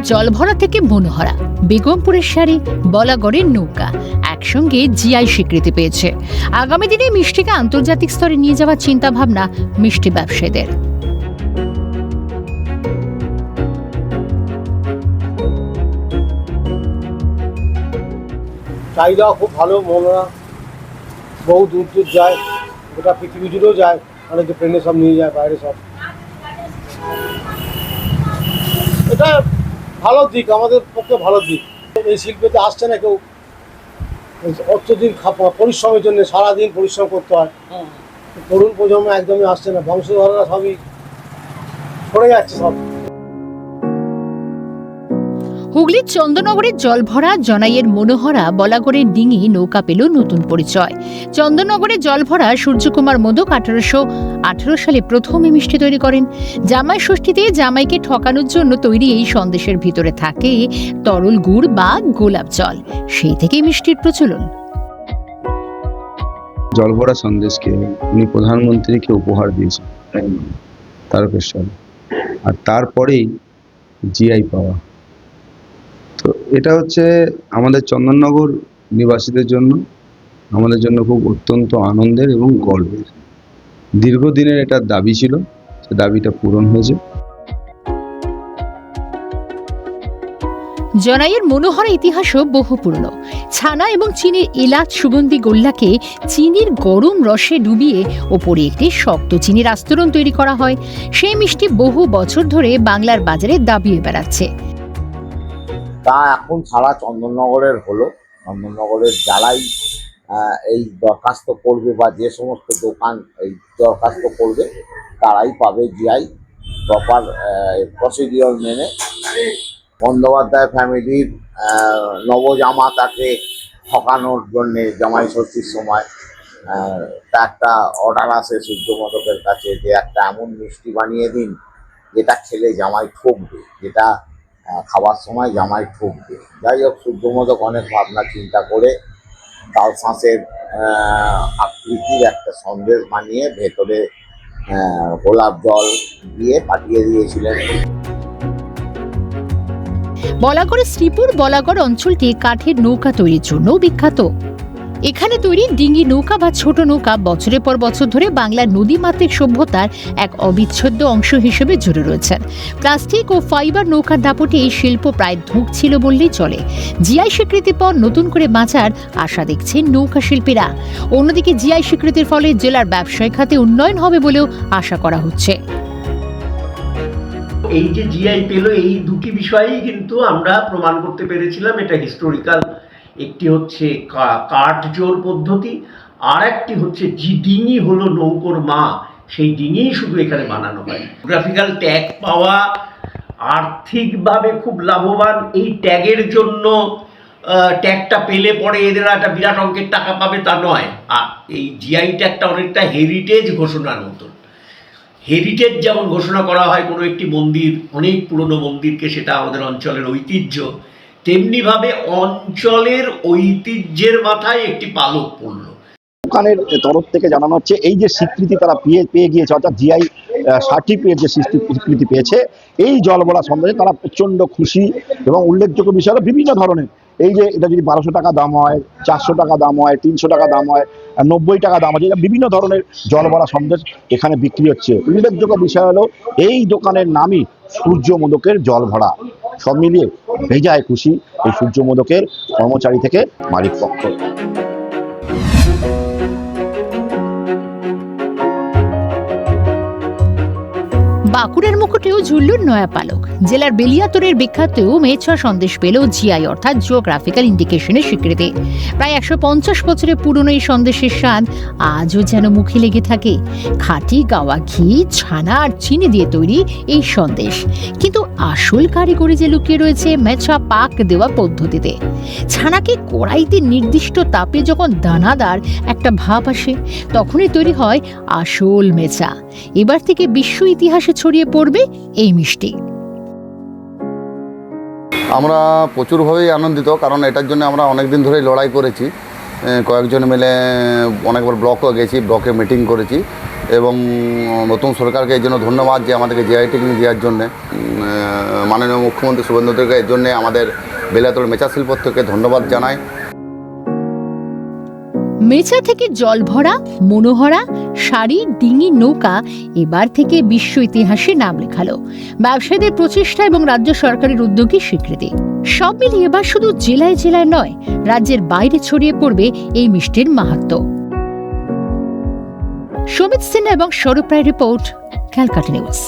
জলভরা থেকে মনোহরা, বেগমপুরের শাড়ি, বলাগড়ের নৌকা একসঙ্গে জিআই স্বীকৃতি পেয়েছে। আগামী দিনে মিষ্টিকে আন্তর্জাতিক স্তরে নিয়ে যাওয়ার চিন্তা ভাবনা মিষ্টি ব্যবসায়ীদের। চাহিদা খুব ভালো, মনোহরা বহু দূর দূর যায়, গোটা পৃথিবী জুড়েও যায়, অনেকে ট্রেনে সব নিয়ে যায় বাইরে সব। এটা ভালো দিক, আমাদের পক্ষে ভালো দিক। এই শিল্পেতে আসছে না কেউ অত্যধিক পরিশ্রমের জন্য, সারাদিন পরিশ্রম করতে হয়। তরুণ প্রজন্ম একদমই আসছে না, বংশধররা সবই সরে যাচ্ছে সব। হুগলির চন্দননগরের জলভরা, জনাইয়ের মনোহরা, বলাগড়ের ডিঙি নৌকা পেল নতুন পরিচয়। চন্দননগরের জলভরা সূর্যকুমার মোদক 1818 সালে প্রথম এই মিষ্টি তৈরি করেন। জামাই ষষ্ঠীতে জামাইকে ঠকানোর জন্য তৈরি এই সন্দেশের ভিতরে থাকে তরল গুড় বা গোলাপ জল, সেই থেকেই মিষ্টির প্রচলন। জলভরা সন্দেশকে উনি প্রধানমন্ত্রীকে উপহার দিয়েছেন তারকেশ্বর, আর তারপরেই জিআই পাওয়া। তো এটা হচ্ছে আমাদের চন্দননগর নিবাসীদের জন্য, আমাদের জন্য খুব অত্যন্ত আনন্দের এবং গর্বের। দীর্ঘদিনের এটা দাবি ছিল, সে দাবিটা পূরণ হয়েছে। জনাইয়ের মনোহরা ইতিহাসও বহু পুরনো। ছানা এবং চিনির এলাচ সুগন্ধি গোল্লাকে চিনির গরম রসে ডুবিয়ে ওপরে একটি শক্ত চিনির আস্তরণ তৈরি করা হয়। সেই মিষ্টি বহু বছর ধরে বাংলার বাজারে দাবিয়ে বেড়াচ্ছে। তা এখন সারা চন্দননগরের হলো। চন্দননগরের যারাই এই দরখাস্ত করবে বা যে সমস্ত দোকান এই দরখাস্ত করবে তারাই পাবে জিআই প্রপার প্রসিডিওর মেনে। বন্দ্যোপাধ্যায় ফ্যামিলির নবজামাতাকে ঠকানোর জন্যে জামাই ষষ্ঠীর সময় একটা অর্ডার আসে সূর্যমোদকের কাছে যে একটা এমন মিষ্টি বানিয়ে দিন যেটা খেলে জামাই ঠকবে, যেটা খাবার সময় জামাই ঠকবে। যাই হোক, সূর্যমোদক অনেক ভাবনা চিন্তা করে তাল শাঁসের আকৃতির একটা সন্দেশ বানিয়ে ভেতরে গোলাপ জল দিয়ে পাঠিয়ে দিয়েছিলেন। বলাগড়ের শ্রীপুর বলাগড় অঞ্চলটি কাঠের নৌকা তৈরির জন্য বিখ্যাত। এখানে তৈরি ডিঙি নৌকা বা ছোট নৌকা বছরের পর বছর ধরে বাংলার নদীমাতৃক সভ্যতার এক অবিচ্ছেদ্য অংশ হিসেবে জুড়ে রয়েছেন। প্লাস্টিক ও ফাইবার নৌকার দাপটে এই শিল্প প্রায় ধুঁকছিল বললেই চলে। জিআই স্বীকৃতির পর নতুন করে বাঁচার আশা দেখছেন নৌকা শিল্পীরা। অন্যদিকে জিআই স্বীকৃতির ফলে জেলার ব্যবসায়িক খাতে উন্নয়ন হবে বলেও আশা করা হচ্ছে। এই যে জিআই পেল, এই দুটি বিষয়েই কিন্তু আমরা প্রমাণ করতে পেরেছিলাম এটা হিস্টোরিক্যাল। একটি হচ্ছে কাঠ জোর পদ্ধতি, আর একটি হচ্ছে ডিঙি হলো নৌকোর মা, সেই ডিঙিই শুধু এখানে বানানো হয়। গ্রাফিক্যাল ট্যাগ পাওয়া, আর্থিকভাবে খুব লাভবান। এই ট্যাগের জন্য ট্যাগটা পেলে পরে এদের একটা বিরাট অঙ্কের টাকা পাবে তা নয়। আর এই জিআই ট্যাগটা অনেকটা হেরিটেজ ঘোষণার মতন। হেরিটেজ যেমন ঘোষণা করা হয় কোনো একটি মন্দির, অনেক পুরনো মন্দিরকে, সেটা আমাদের অঞ্চলের ঐতিহ্য, তেমনিভাবে অঞ্চলের ঐতিহ্যের মাথায় একটি পালক পড়ল। দোকানের তরফ থেকে জানানো হচ্ছে এই যে স্বীকৃতি তারা পেয়ে গিয়েছে, অর্থাৎ জিআই সার্টিফিকেট যে স্বীকৃতি পেয়েছে, এই জলভরা সন্দেশে তারা প্রচণ্ড খুশি। এবং উল্লেখযোগ্য বিষয় হলো বিভিন্ন ধরনের, এই যে এটা যদি 1200 টাকা দাম হয়, 400 টাকা দাম হয়, 300 টাকা দাম হয়, 90 টাকা দাম আছে, বিভিন্ন ধরনের জলভরা সন্দেশ এখানে বিক্রি হচ্ছে। উল্লেখযোগ্য বিষয় হলো এই দোকানের নামই সূর্যমোদকের জলভরা। সব মিলিয়ে বেজায় খুশি এই সূর্যমোদকের কর্মচারী থেকে মালিক পক্ষ। বাঁকুড়ার মুকুটেও ঝুলল নয়া পালক। জেলার বেলিয়াতরের বিখ্যাত মেছা সন্দেশ পেল জিআই অর্থাৎ জিওগ্রাফিক্যাল ইন্ডিকেশনের স্বীকৃতি। প্রায় 150 বছরের পুরনো এই সন্দেশের স্বাদ আজও যেন মুখে লেগে থাকে। খাঁটি গাওয়া ঘি, ছানা আর চিনি দিয়ে তৈরি এই সন্দেশ, কিন্তু আসল কারিগরি যে লুকিয়ে রয়েছে মেছা পাক দেওয়া পদ্ধতিতে। ছানাকে কড়াইতে নির্দিষ্ট তাপে যখন দানাদার একটা ভাব আসে, তখনই তৈরি হয় আসল মেছা। এবার থেকে বিশ্ব ইতিহাসে ছড়িয়ে পড়বে এই মিষ্টি। আমরা প্রচুরভাবেই আনন্দিত, কারণ এটার জন্য আমরা অনেক দিন ধরেই লড়াই করেছি। কয়েকজন মিলে অনেকবার ব্লকও গেছি, ব্লকে মিটিং করেছি, এবং নতুন সরকারকে এই জন্য ধন্যবাদ যে আমাদেরকে জিআই ট্যাগ দেওয়ার জন্যে। মাননীয় মুখ্যমন্ত্রী শুভেন্দু অধিকারীর এর জন্যে আমাদের বেলিয়াতোড় মেচা শিল্প থেকে ধন্যবাদ জানাই। মেচা থেকে জল ভরা মনোহরা শাড়ি ডিঙি নৌকা এবার থেকে বিশ্ব ইতিহাসে নাম লেখালো। ব্যবসায়ীদের প্রচেষ্টা এবং রাজ্য সরকারের উদ্যোগী স্বীকৃতি সব মিলিয়ে এবার শুধু জেলায় জেলায় নয়, রাজ্যের বাইরে ছড়িয়ে পড়বে এই মিষ্টির মাহাত্ম্য। সমিত সিনহা এবং স্বরূপ রায় রিপোর্ট, ক্যালকাটা নিউজ।